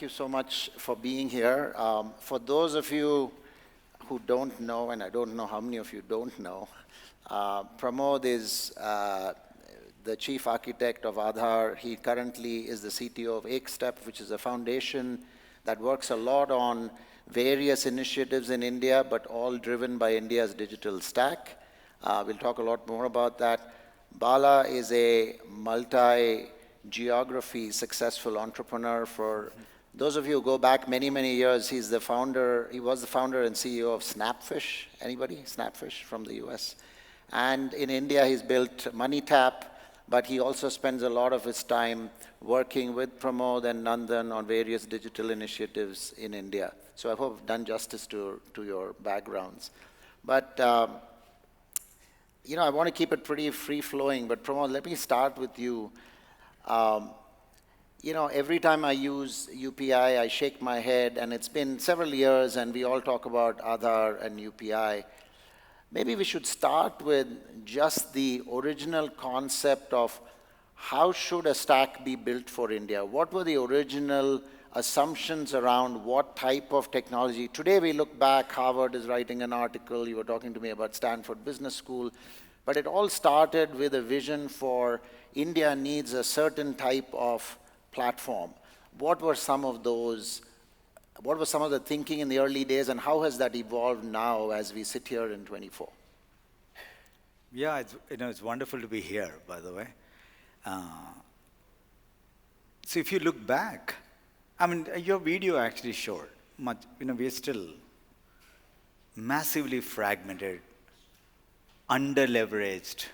you so much for being here. For those of you who don't know, and I don't know how many of you don't know, Pramod is the chief architect of Aadhaar. He currently is the CTO of EkStep, which is a foundation that works a lot on various initiatives in India, but all driven by India's digital stack. We'll talk a lot more about that. Bala is a multi-geography successful entrepreneur. For those of you who go back many, many years, he was the founder and CEO of Snapfish. Anybody? Snapfish from the US. And in India, he's built MoneyTap, but he also spends a lot of his time working with Pramod and Nandan on various digital initiatives in India. So I hope I've done justice to your backgrounds. But I want to keep it pretty free-flowing, but Pramod, let me start with you. Every time I use UPI, I shake my head, and it's been several years, and we all talk about Aadhaar and UPI. Maybe we should start with just the original concept of how should a stack be built for India? What were the original assumptions around what type of technology? Today we look back, Harvard is writing an article, you were talking to me about Stanford Business School, but it all started with a vision for India needs a certain type of platform. What were some of those? What was some of the thinking in the early days, and how has that evolved now as we sit here in 24? Yeah, it's wonderful to be here, by the way. So if you look back, your video actually showed much. We are still massively fragmented, under-leveraged,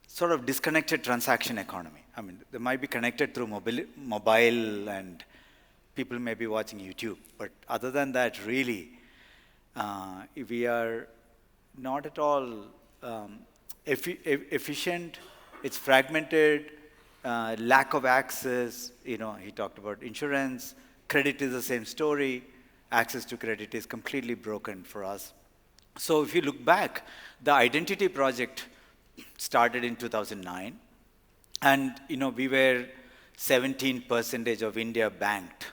sort of disconnected transaction economy. They might be connected through mobile and people may be watching YouTube. But other than that, really, we are not at all efficient. It's fragmented, lack of access. He talked about insurance. Credit is the same story. Access to credit is completely broken for us. So if you look back, the identity project started in 2009. And, we were 17% of India banked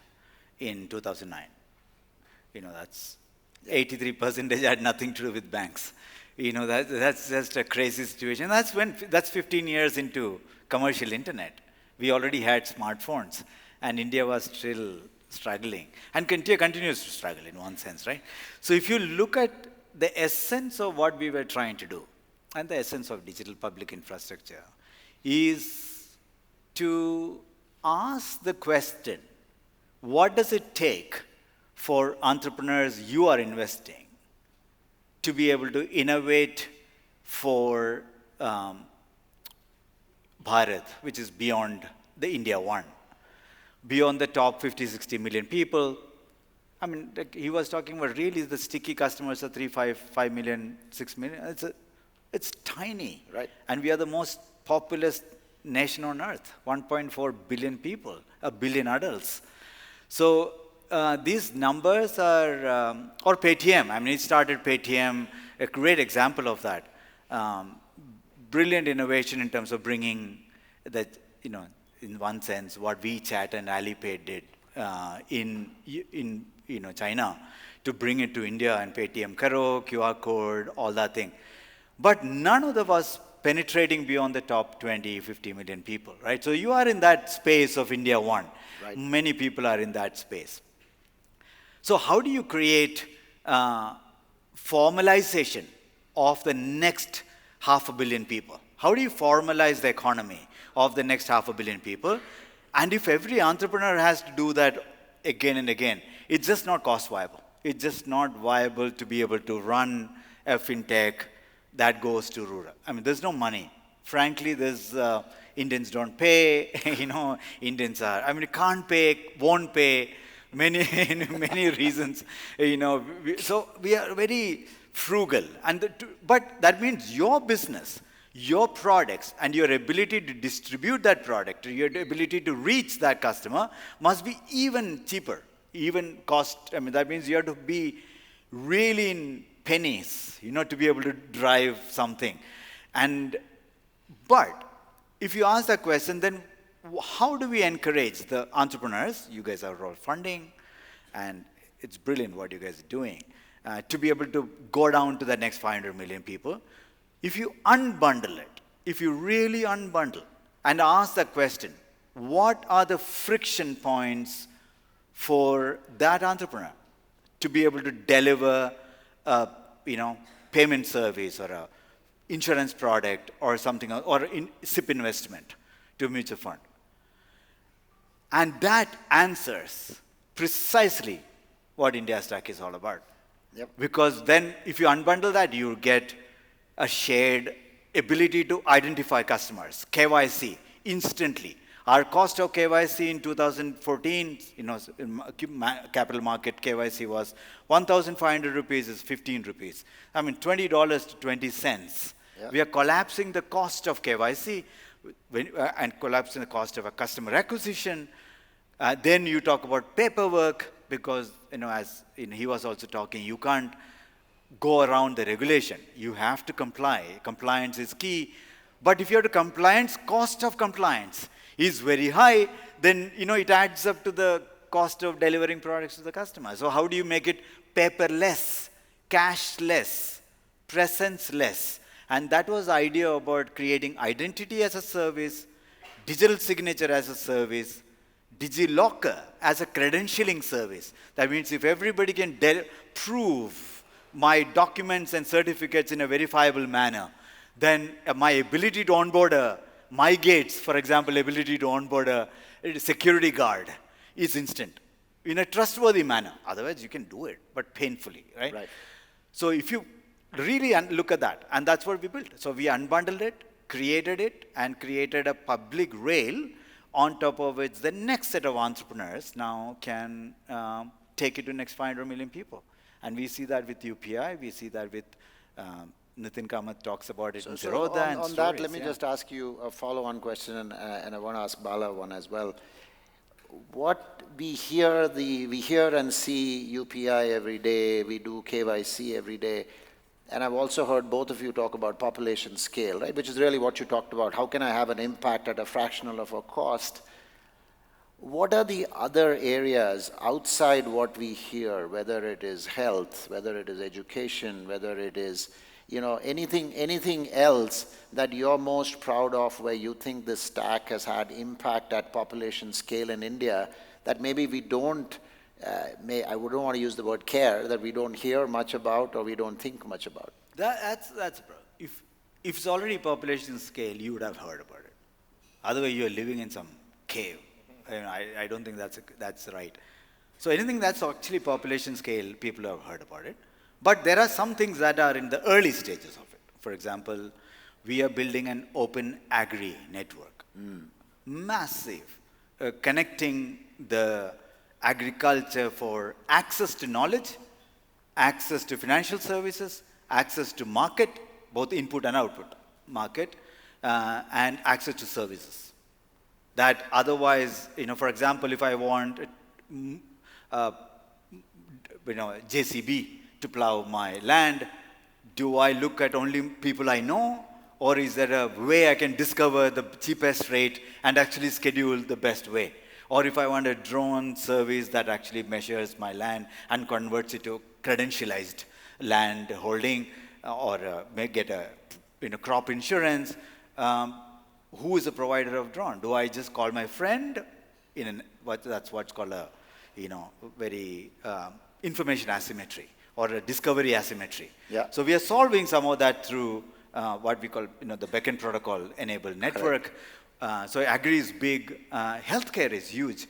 in 2009. That's 83% had nothing to do with banks. That's just a crazy situation. That's 15 years into commercial internet. We already had smartphones, and India was still struggling, and continues to struggle in one sense, right? So if you look at the essence of what we were trying to do, and the essence of digital public infrastructure, is to ask the question, what does it take for entrepreneurs you are investing to be able to innovate for Bharat, which is beyond the India one, beyond the top 50, 60 million people. He was talking about really the sticky customers are 3, 5 million, 6 million. It's tiny, right? And we are the most populous nation on earth, 1.4 billion people, a billion adults. So these numbers are, or Paytm, it started Paytm, a great example of that. Brilliant innovation in terms of bringing that, in one sense, what WeChat and Alipay did in China to bring it to India, and Paytm Karo, QR code, all that thing. But none of them was penetrating beyond the top 20, 50 million people, right? So you are in that space of India one. Right. Many people are in that space. So how do you create formalization of the next 500 million people? How do you formalize the economy of the next 500 million people? And if every entrepreneur has to do that again and again, it's just not cost viable. It's just not viable to be able to run a fintech that goes to rural. There's no money. Frankly, there's Indians don't pay. Indians are. You can't pay, won't pay. Many reasons. So we are very frugal, but that means your business, your products, and your ability to distribute that product, your ability to reach that customer must be even cheaper, even cost. That means you have to be really in pennies, to be able to drive something. But if you ask that question, then how do we encourage the entrepreneurs? You guys are all funding, and it's brilliant what you guys are doing, to be able to go down to the next 500 million people. If you unbundle it, if you really unbundle and ask the question, what are the friction points for that entrepreneur to be able to deliver a payment service or a insurance product or something else, or SIP investment to a mutual fund? And that answers precisely what India Stack is all about. Yep. Because then if you unbundle that, you get a shared ability to identify customers, KYC, instantly. Our cost of KYC in 2014, in capital market KYC was 1,500 rupees is 15 rupees. I mean, $20 to 20 cents. Yeah. We are collapsing the cost of KYC and collapsing the cost of a customer acquisition. Then you talk about paperwork, because as he was also talking, you can't go around the regulation. You have to comply. Compliance is key. But if you have to compliance, cost of compliance is very high, then it adds up to the cost of delivering products to the customer. So how do you make it paperless, cashless, presence-less? And that was the idea about creating identity as a service, digital signature as a service, DigiLocker as a credentialing service. That means if everybody can prove my documents and certificates in a verifiable manner, then my ability to onboard my gates, for example, ability to onboard a security guard is instant in a trustworthy manner. Otherwise, you can do it, but painfully, right? Right. So if you really look at that, and that's what we built. So we unbundled it, and created a public rail on top of which the next set of entrepreneurs now can take it to the next 500 million people. And we see that with UPI, we see that with Nitin Kamath talks about it in Zerodha. On that, let me just ask you a follow-on question, and I want to ask Bala one as well. What we hear and see UPI every day, we do KYC every day, and I've also heard both of you talk about population scale, right? Which is really what you talked about. How can I have an impact at a fractional of a cost? What are the other areas outside what we hear, whether it is health, whether it is education, whether it is anything else that you're most proud of, where you think this stack has had impact at population scale in India that maybe we don't, I wouldn't want to use the word care, that we don't hear much about or we don't think much about? That's if it's already population scale, you would have heard about it. Otherwise, you're living in some cave. I don't think that's right. So anything that's actually population scale, people have heard about it. But there are some things that are in the early stages of it. For example, we are building an open agri network. Massive. Connecting the agriculture for access to knowledge, access to financial services, access to market, both input and output market, and access to services. That otherwise, for example, if I want JCB to plow my land, do I look at only people I know, or is there a way I can discover the cheapest rate and actually schedule the best way? Or if I want a drone service that actually measures my land and converts it to credentialized land holding, or may get a crop insurance, who is the provider of drone? Do I just call my friend? That's what's called a very information asymmetry, or a discovery asymmetry. Yeah. So we are solving some of that through what we call the backend protocol enabled network. So agri is big, healthcare is huge.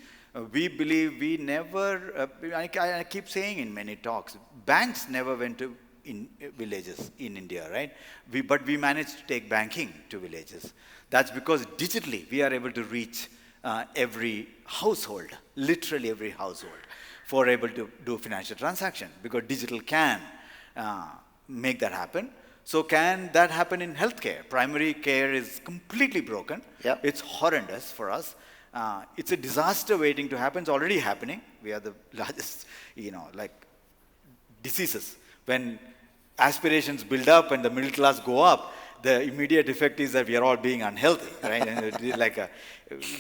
We believe we never, I keep saying in many talks, banks never went to villages in India, right? But we managed to take banking to villages. That's because digitally we are able to reach every household, literally every household, for able to do financial transaction, because digital can make that happen. So can that happen in healthcare? Primary care is completely broken. Yep. It's horrendous for us. It's a disaster waiting to happen. It's already happening. We are the largest, diseases. When aspirations build up and the middle class go up, the immediate effect is that we are all being unhealthy, right? And it is like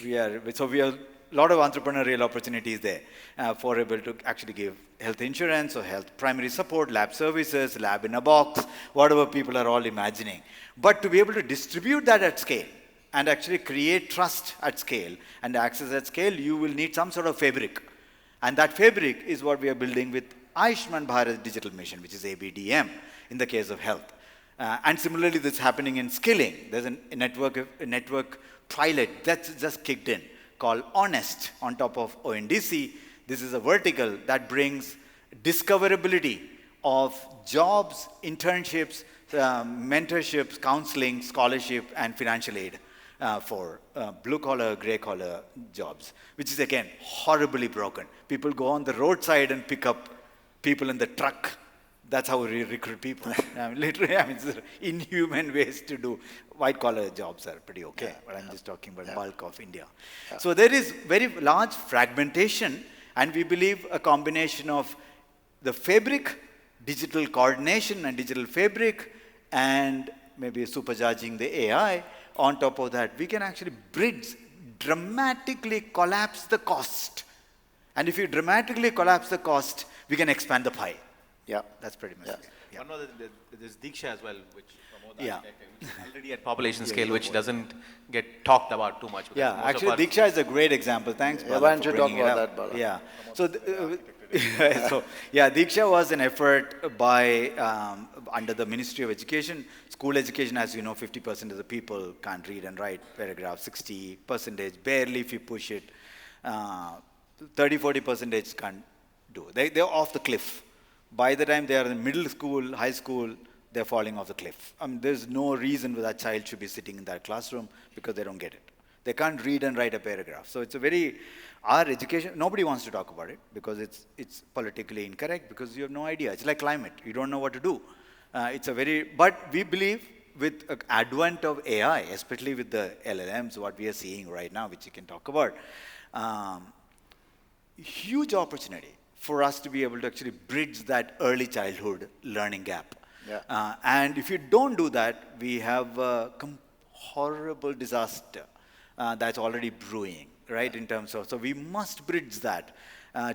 we are a lot of entrepreneurial opportunities there for able to actually give health insurance or health primary support, lab services, lab in a box, whatever people are all imagining. But to be able to distribute that at scale and actually create trust at scale and access at scale, you will need some sort of fabric. And that fabric is what we are building with Ayushman Bharat Digital Mission, which is ABDM in the case of health. And similarly, this is happening in skilling. There's a network pilot that's just kicked in called Honest on top of ONDC. This is a vertical that brings discoverability of jobs, internships, mentorships, counseling, scholarship, and financial aid for blue-collar, gray-collar jobs, which is, again, horribly broken. People go on the roadside and pick up people in the truck. That's how we recruit people. Literally, it's inhuman ways to do. White-collar jobs are pretty okay, but I'm just talking about bulk of India. So there is very large fragmentation, and we believe a combination of the fabric, digital coordination and digital fabric, and maybe supercharging the AI. On top of that, we can actually dramatically collapse the cost. And if you dramatically collapse the cost, we can expand the pie. Yeah. That's pretty much it. Yeah. One more, there's Diksha as well, which Pramod Yeah. which is already at population scale, which doesn't get talked about too much. Yeah, actually, Diksha is a great example. Thanks, Bala, why don't you for talk bringing it about up. that, Bala? Yeah. So, Diksha was an effort by, under the Ministry of Education. School education, as you know, 50% of the people can't read and write paragraphs, 60% barely if you push it, 30-40% can't do. They're off the cliff. By the time they are in middle school, high school, they're falling off the cliff. There's no reason why that child should be sitting in that classroom because they don't get it. They can't read and write a paragraph. So it's our education, nobody wants to talk about it because it's politically incorrect because you have no idea. It's like climate. You don't know what to do. But we believe with the advent of AI, especially with the LLMs, what we are seeing right now, which you can talk about, huge opportunity for us to be able to actually bridge that early childhood learning gap. Yeah. And if you don't do that, we have a horrible disaster that's already brewing, right, in terms of, so we must bridge that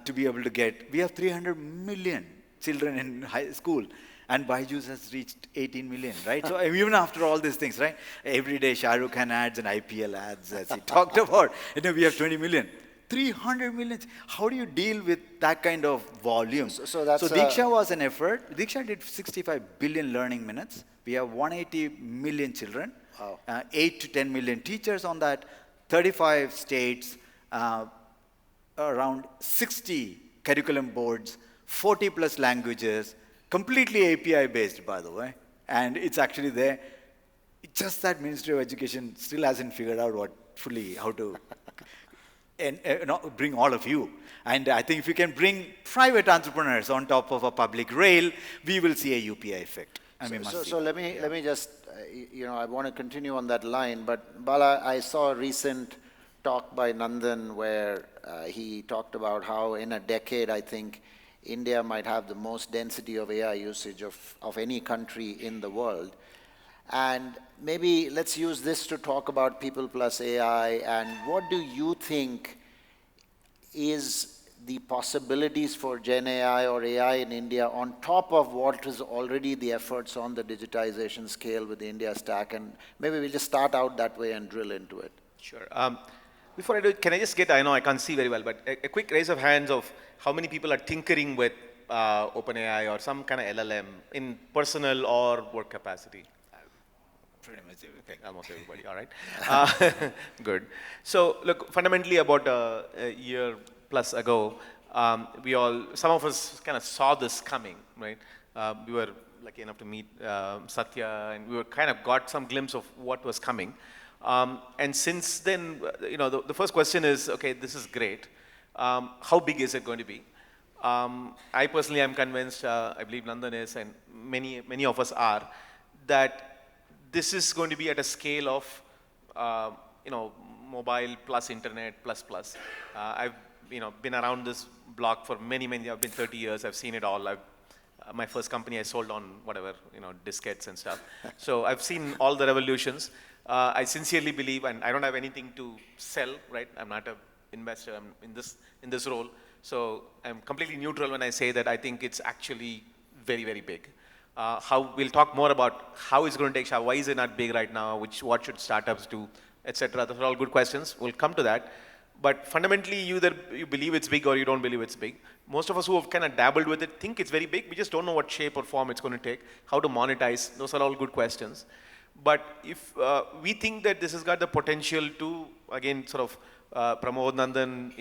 to be able to we have 300 million children in high school, and Byju's has reached 18 million, right? So even after all these things, right, every day Shah Rukh Khan ads and IPL ads, as he talked about, we have 20 million. 300 million. How do you deal with that kind of volume? So Diksha was an effort. Diksha did 65 billion learning minutes. We have 180 million children, 8 to 10 million teachers on that, 35 states, around 60 curriculum boards, 40 plus languages, completely API based, by the way. And it's actually there. It's just that Ministry of Education still hasn't figured out how to bring all of you. And I think if we can bring private entrepreneurs on top of a public rail, we will see a UPI effect. So let me just, I want to continue on that line, but Bala, I saw a recent talk by Nandan where he talked about how in a decade, I think, India might have the most density of AI usage of any country in the world. And maybe let's use this to talk about people plus AI, and what do you think is the possibilities for Gen AI or AI in India on top of what is already the efforts on the digitization scale with the India stack? And maybe we'll just start out that way and drill into it. Sure. Before I do it, can I just I know I can't see very well, but a quick raise of hands of how many people are tinkering with OpenAI or some kind of LLM in personal or work capacity? Pretty much everything. Almost everybody, all right. Good. So look, fundamentally about a year plus ago, some of us kind of saw this coming, right? We were lucky enough to meet Satya, and we were kind of got some glimpse of what was coming. And since then, the first question is, okay, this is great. How big is it going to be? I personally am convinced, I believe Nandan is, and many of us are, that this is going to be at a scale of, mobile plus internet plus. I've, been around this block for many, I've been 30 years. I've seen it all. my first company I sold on whatever, diskettes and stuff. So I've seen all the revolutions. I sincerely believe, and I don't have anything to sell, right? I'm not an investor. I'm in this role. So I'm completely neutral when I say that I think it's actually very, very big. How we'll talk more about how it's going to take shape. Why is it not big right now? What should startups do, etc. Those are all good questions. We'll come to that. But fundamentally, either you believe it's big or you don't believe it's big. Most of us who have kind of dabbled with it think it's very big. We just don't know what shape or form it's going to take, how to monetize. Those are all good questions. But if we think that this has got the potential to, again, sort of Pramod, Nandan,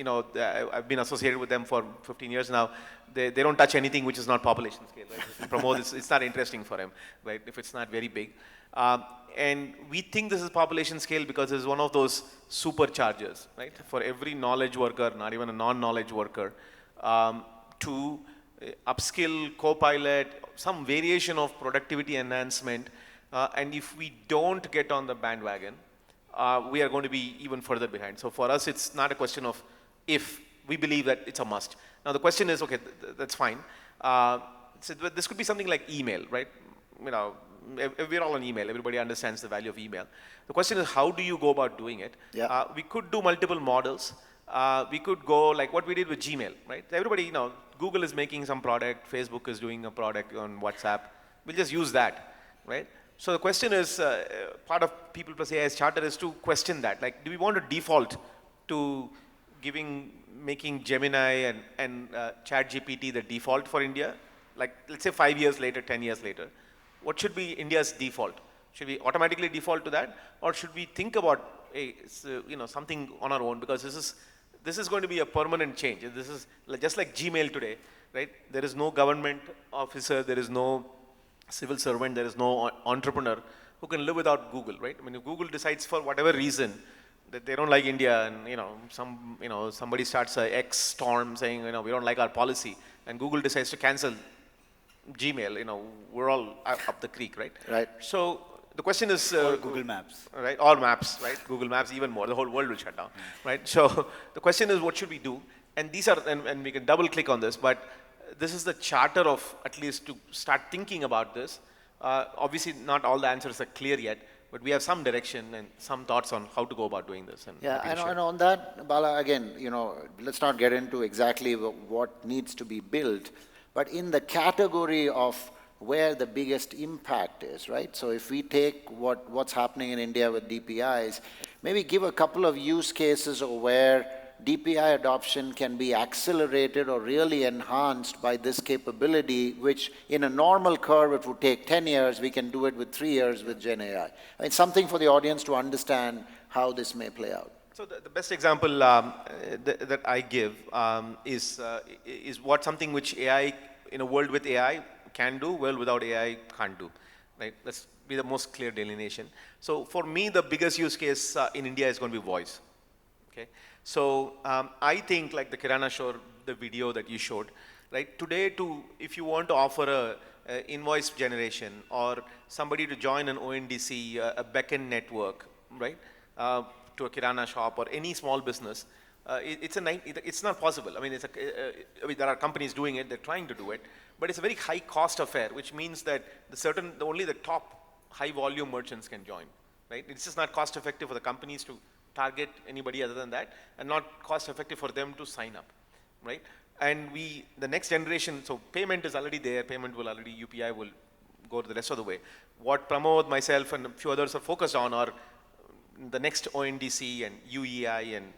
I've been associated with them for 15 years now. They don't touch anything which is not population scale, right? Pramod, it's not interesting for him, right, if it's not very big. And we think this is population scale because it's one of those superchargers, right? For every knowledge worker, not even a non-knowledge worker, to upskill, co-pilot, some variation of productivity enhancement. And if we don't get on the bandwagon, we are going to be even further behind. So for us, it's not a question of if. We believe that it's a must. Now the question is, okay, that's fine. So this could be something like email, right? We're all on email. Everybody understands the value of email. The question is, how do you go about doing it? Yeah. We could do multiple models. We could go like what we did with Gmail, right? Everybody, Google is making some product. Facebook is doing a product on WhatsApp. We'll just use that, right? So the question is, part of people plus AI's charter is to question that. Like, do we want to default to making Gemini and ChatGPT the default for India? Like, let's say 5 years later, 10 years later, what should be India's default? Should we automatically default to that, or should we think about something on our own? Because this is going to be a permanent change. This is just like Gmail today, right? There is no government officer, there is no civil servant, there is no entrepreneur who can live without Google, right? I mean, if Google decides for whatever reason that they don't like India, and somebody starts a X storm saying we don't like our policy, and Google decides to cancel Gmail, we're all up the creek, right? Right. So the question is, or Google Maps, right? Or Maps, right? Google Maps even more. The whole world will shut down, right? So the question is, what should we do? And these are, and we can double click on this, but this is the charter of at least to start thinking about this. Obviously, not all the answers are clear yet, but we have some direction and some thoughts on how to go about doing this. And yeah, and on that, Bala, again, let's not get into exactly what needs to be built, but in the category of where the biggest impact is, right? So if we take what's happening in India with DPIs, maybe give a couple of use cases of where DPI adoption can be accelerated or really enhanced by this capability, which in a normal curve it would take 10 years, we can do it with 3 years with Gen AI. I mean, something for the audience to understand how this may play out. So the best example that I give is something which AI, in a world with AI, can do, well without AI can't do, right? Let's be the most clear delineation. So for me, the biggest use case in India is going to be voice, okay? So I think like the Kirana store, the video that you showed, right? Today, if you want to offer a invoice generation or somebody to join an ONDC, a backend network, right? To a Kirana shop or any small business, it's not possible. I mean, there are companies doing it, they're trying to do it, but it's a very high cost affair, which means that only the top high volume merchants can join, right? It's just not cost effective for the companies to target anybody other than that, and not cost effective for them to sign up, right? And the next generation, so payment is already there, UPI will go the rest of the way. What Pramod, myself, and a few others are focused on are the next ONDC and UEI and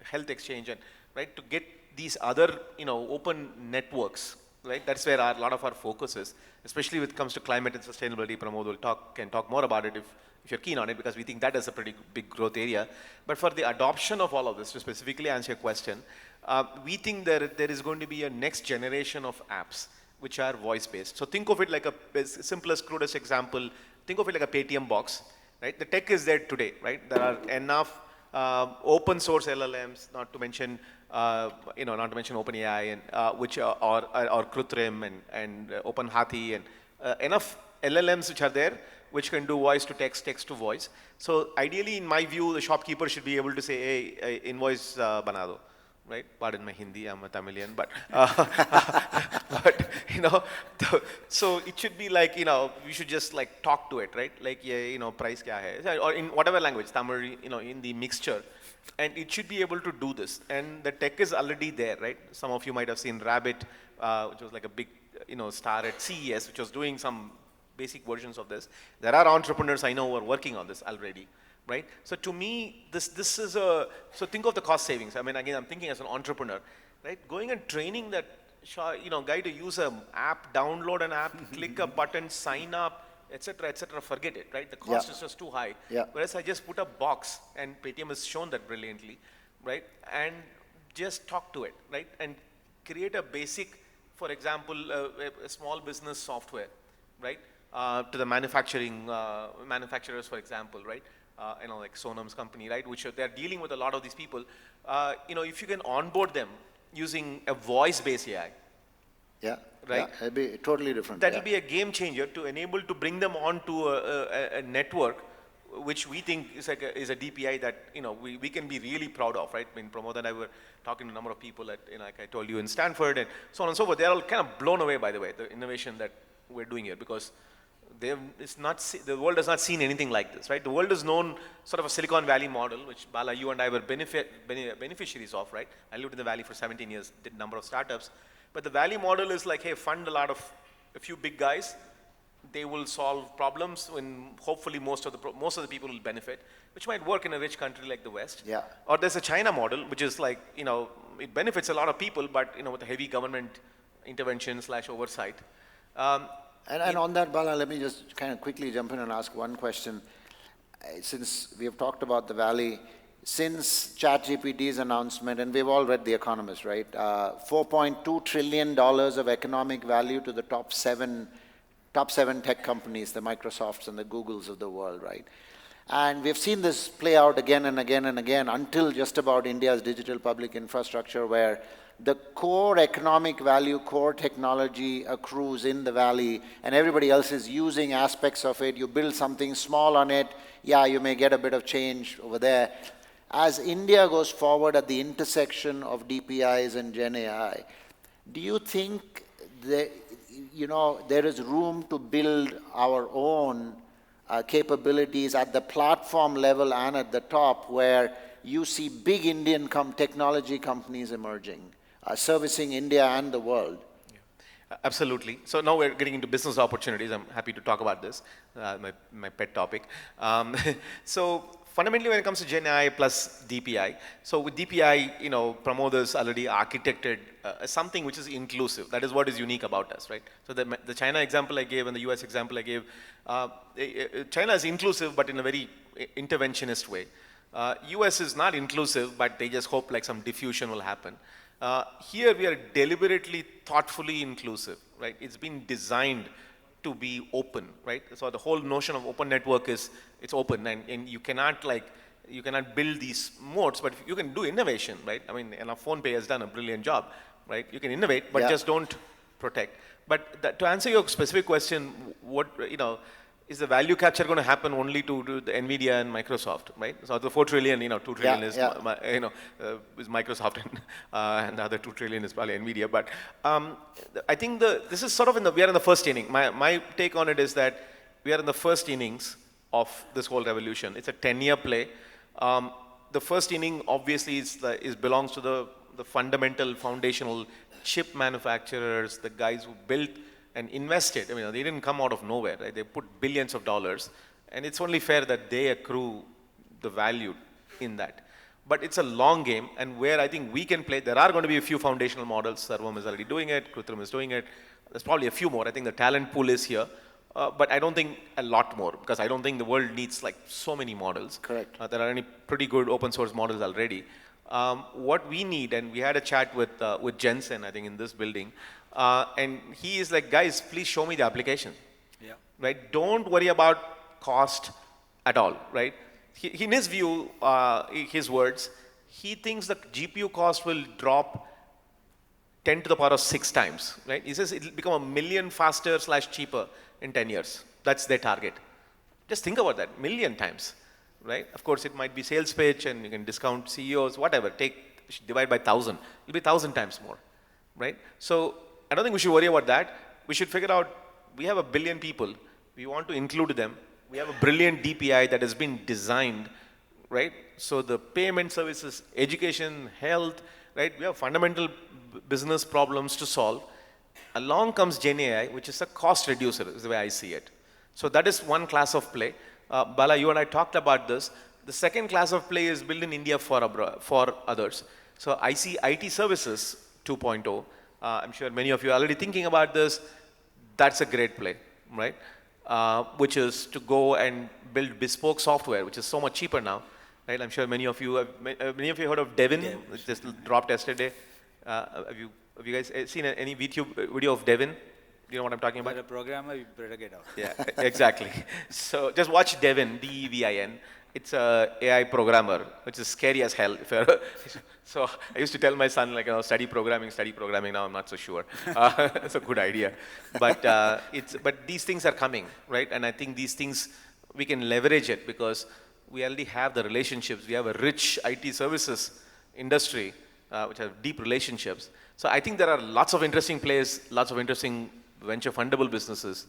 health exchange, and right, to get these other open networks, right? That's where a lot of our focus is, especially when it comes to climate and sustainability. Pramod can talk more about it if you're keen on it, because we think that is a pretty big growth area. But for the adoption of all of this, to specifically answer your question, we think there is going to be a next generation of apps which are voice-based. So think of it like a simplest, crudest example. Think of it like a Paytm box, right? The tech is there today, right? There are enough open source LLMs, not to mention OpenAI and which are or Krutrim and OpenHathi and enough LLMs which are there, which can do voice to text, text to voice. So ideally, in my view, the shopkeeper should be able to say, hey, invoice bana do, right? Pardon my Hindi, I'm a Tamilian, but, but so it should be like, we should just like talk to it, right? Like, yeah, price kya hai? Or in whatever language, Tamil, in the mixture. And it should be able to do this. And the tech is already there, right? Some of you might have seen Rabbit, which was like a big, star at CES, which was doing some basic versions of this. There are entrepreneurs I know who are working on this already, right? So to me, this is so think of the cost savings. I mean, again, I'm thinking as an entrepreneur, right? Going and training that, guy to use an app, download an app, click a button, sign up, etc., forget it, right? The cost is just too high. Yeah. Whereas I just put a box, and Paytm has shown that brilliantly, right? And just talk to it, right? And create a basic, for example, a small business software, right? To the manufacturers, for example, right? Like Sonam's company, right? Which they're dealing with a lot of these people. If you can onboard them using a voice-based AI, Yeah. right? Yeah, it'll be totally different. That will be a game changer to enable to bring them onto a network, which we think is like is a DPI that we can be really proud of, right? I mean, Pramod and I were talking to a number of people at like I told you in Stanford and so on and so forth. They're all kind of blown away by the way the innovation that we're doing here because the world has not seen anything like this, right? The world has known sort of a Silicon Valley model, which Bala, you and I were beneficiaries of, right? I lived in the Valley for 17 years, did a number of startups. But the Valley model is like, hey, fund a few big guys. They will solve problems and hopefully most of the people will benefit, which might work in a rich country like the West. Yeah. Or there's a China model, which is like, it benefits a lot of people, but, with a heavy government intervention / oversight. And on that, Bala, let me just kind of quickly jump in and ask one question. Since we have talked about the Valley, since ChatGPT's announcement, and we've all read The Economist, right? $4.2 trillion of economic value to the top seven tech companies, the Microsofts and the Googles of the world, right? And we've seen this play out again and again and again until just about India's digital public infrastructure, where the core economic value, core technology accrues in the Valley, and everybody else is using aspects of it. You build something small on it, yeah, you may get a bit of change over there. As India goes forward at the intersection of DPIs and Gen AI, do you think that, there is room to build our own capabilities at the platform level and at the top, where you see big Indian technology companies emerging, servicing India and the world? Yeah. Absolutely. So now we're getting into business opportunities. I'm happy to talk about this, my pet topic. So fundamentally, when it comes to Gen AI plus DPI, so with DPI, Pramod has already architected something which is inclusive. That is what is unique about us, right? So the China example I gave and the US example I gave, China is inclusive, but in a very interventionist way. US is not inclusive, but they just hope like some diffusion will happen. Here we are deliberately, thoughtfully inclusive, right? It's been designed to be open, right? So the whole notion of open network is it's open, and you cannot build these modes, but you can do innovation, right? I mean, and PhonePe has done a brilliant job, right? You can innovate, but just don't protect. But to answer your specific question, what is the value capture going to happen only to the NVIDIA and Microsoft, right? So the 4 trillion, 2 trillion is Microsoft, and the other 2 trillion is probably NVIDIA. But I think this is sort of we are in the first inning. My take on it is that we are in the first innings of this whole revolution. It's a 10-year play. The first inning obviously belongs to the fundamental, foundational chip manufacturers, the guys who built and invested. I mean, they didn't come out of nowhere, right? They put billions of dollars, and it's only fair that they accrue the value in that. But it's a long game, and where I think we can play, there are going to be a few foundational models. Sarvam is already doing it, Krutrim is doing it. There's probably a few more. I think the talent pool is here, but I don't think a lot more, because I don't think the world needs like so many models. Correct. There are any pretty good open source models already. What we need, and we had a chat with Jensen, I think, in this building, and he is like, guys, please show me the application. Yeah. Right? Don't worry about cost at all, right? In his view, his words, he thinks the GPU cost will drop 10 to the power of 6 times, right? He says it'll become 1 million faster / cheaper in 10 years. That's their target. Just think about that, 1 million times, right? Of course, it might be sales pitch and you can discount CEOs, whatever. Take divide by 1,000, it'll be 1,000 times more, right? So I don't think we should worry about that. We should figure out, we have 1 billion people, we want to include them. We have a brilliant DPI that has been designed, right? So the payment services, education, health, right? We have fundamental business problems to solve. Along comes Gen AI, which is a cost reducer, is the way I see it. So that is one class of play. Bala, you and I talked about this. The second class of play is built in India for others. So I see IT services 2.0. I'm sure many of you are already thinking about this. That's a great play, right? Which is to go and build bespoke software, which is so much cheaper now, right? I'm sure many of you have heard of Devin, which just dropped yesterday. Have you guys seen any video of Devin? You know what I'm talking about? If you're a programmer, you better get out. Yeah, exactly. So just watch Devin, Devin. It's a AI programmer, which is scary as hell. So I used to tell my son, like, study programming. Now I'm not so sure. It's a good idea. But these things are coming, right? And I think these things, we can leverage it because we already have the relationships. We have a rich IT services industry, which have deep relationships. So I think there are lots of interesting plays, lots of interesting venture fundable businesses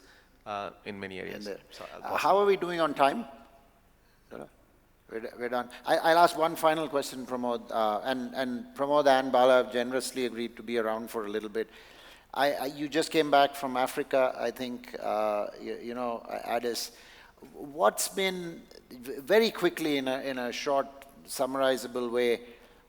in many areas. So how are we doing on time? We're done. I'll ask one final question, Pramod. And Pramod and Bala have generously agreed to be around for a little bit. You just came back from Africa, I think, Addis. What's been, very quickly in a short, summarizable way,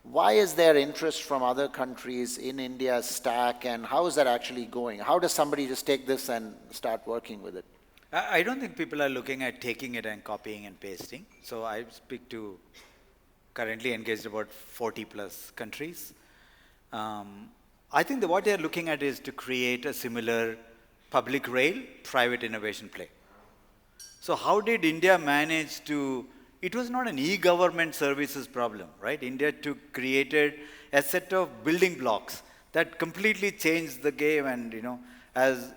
why is there interest from other countries in India's stack, and how is that actually going? How does somebody just take this and start working with it? I don't think people are looking at taking it and copying and pasting. So I speak to currently engaged about 40 plus countries. I think what they're looking at is to create a similar public rail, private innovation play. So how did India manage to, it was not an e-government services problem, right? India created a set of building blocks that completely changed the game. And, as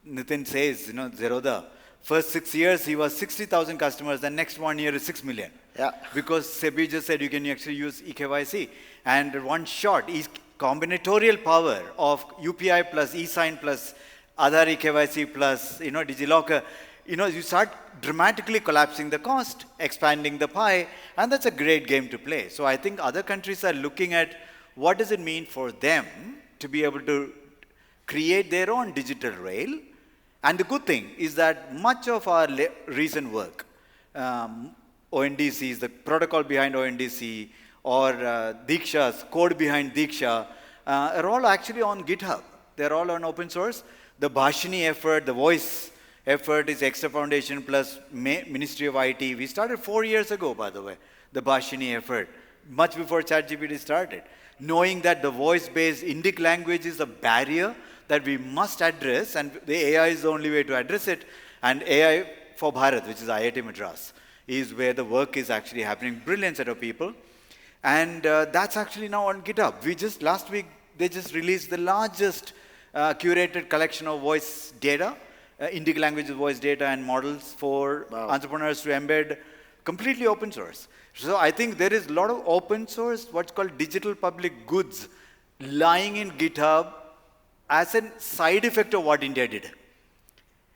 Nitin says, Zerodha, first 6 years he was 60,000 customers, the next 1 year is 6 million. Yeah. Because SEBI just said you can actually use eKYC. And one shot is combinatorial power of UPI plus eSign plus Aadhaar eKYC plus, DigiLocker. You start dramatically collapsing the cost, expanding the pie, and that's a great game to play. So I think other countries are looking at what does it mean for them to be able to create their own digital rail. And the good thing is that much of our recent work, ONDCs, the protocol behind ONDC, or Diksha's code behind Diksha, are all actually on GitHub. They're all on open source. The Bhashini effort, the voice effort is Extra Foundation plus Ministry of IT. We started 4 years ago, by the way, the Bhashini effort, much before ChatGPT started. Knowing that the voice-based Indic language is a barrier that we must address, and the AI is the only way to address it. And AI for Bharat, which is IIT Madras, is where the work is actually happening. Brilliant set of people. And that's actually now on GitHub. Last week, they just released the largest curated collection of voice data, Indic language voice data and models for entrepreneurs to embed, completely open source. So I think there is a lot of open source, what's called digital public goods, lying in GitHub as a side effect of what India did.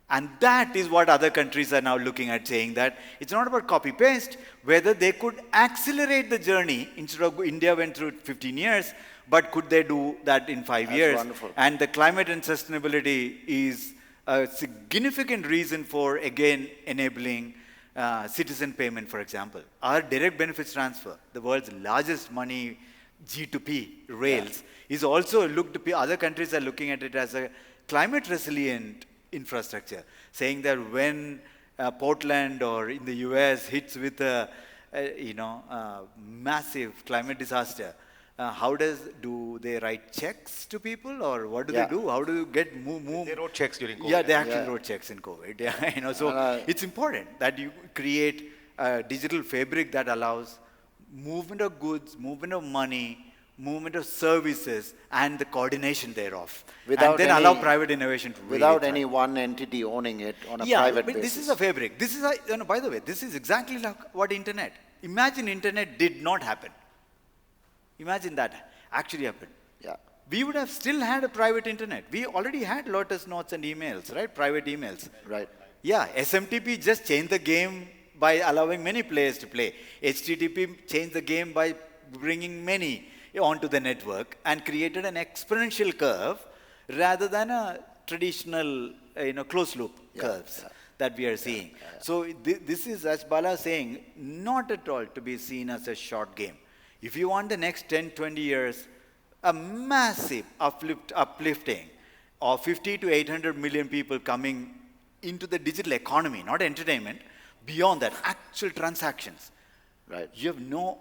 And that is what other countries are now looking at, saying that it's not about copy-paste, whether they could accelerate the journey instead of India went through 15 years, but could they do that in 5 years? Wonderful. And the climate and sustainability is a significant reason for, again, enabling citizen payment, for example. Our direct benefits transfer, the world's largest money G2P rails, is also other countries are looking at it as a climate resilient infrastructure, saying that when Portland or in the US hits with a massive climate disaster, do they write checks to people, or what do they do? How do you get move? They wrote checks during COVID. Yeah, they actually wrote checks in COVID. Yeah, so it's important that you create a digital fabric that allows movement of goods, movement of money, movement of services, and the coordination thereof. And then allow private innovation to without any one entity owning it on a private basis. This is a fabric. This is by the way, this is exactly like what internet. Imagine internet did not happen. Imagine that actually happened. Yeah. We would have still had a private internet. We already had Lotus Notes and emails, right? Private emails. Right. Yeah, SMTP just changed the game by allowing many players to play. HTTP changed the game by bringing many onto the network and created an exponential curve rather than a traditional, closed loop curves that we are seeing. So this is, as Bala is saying, not at all to be seen as a short game. If you want the next 10, 20 years, a massive uplifting of 50 to 800 million people coming into the digital economy, not entertainment, beyond that, actual transactions. Right. You have no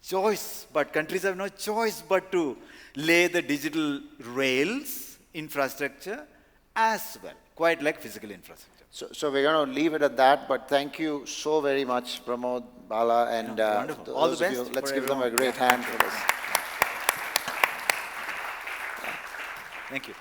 choice, but countries have no choice but to lay the digital rails, infrastructure, as well, quite like physical infrastructure. So we're going to leave it at that, but thank you so very much, Pramod, Bala, and Wonderful. All the those of best you. Let's for give them a everyone. great hand for this. Thank you.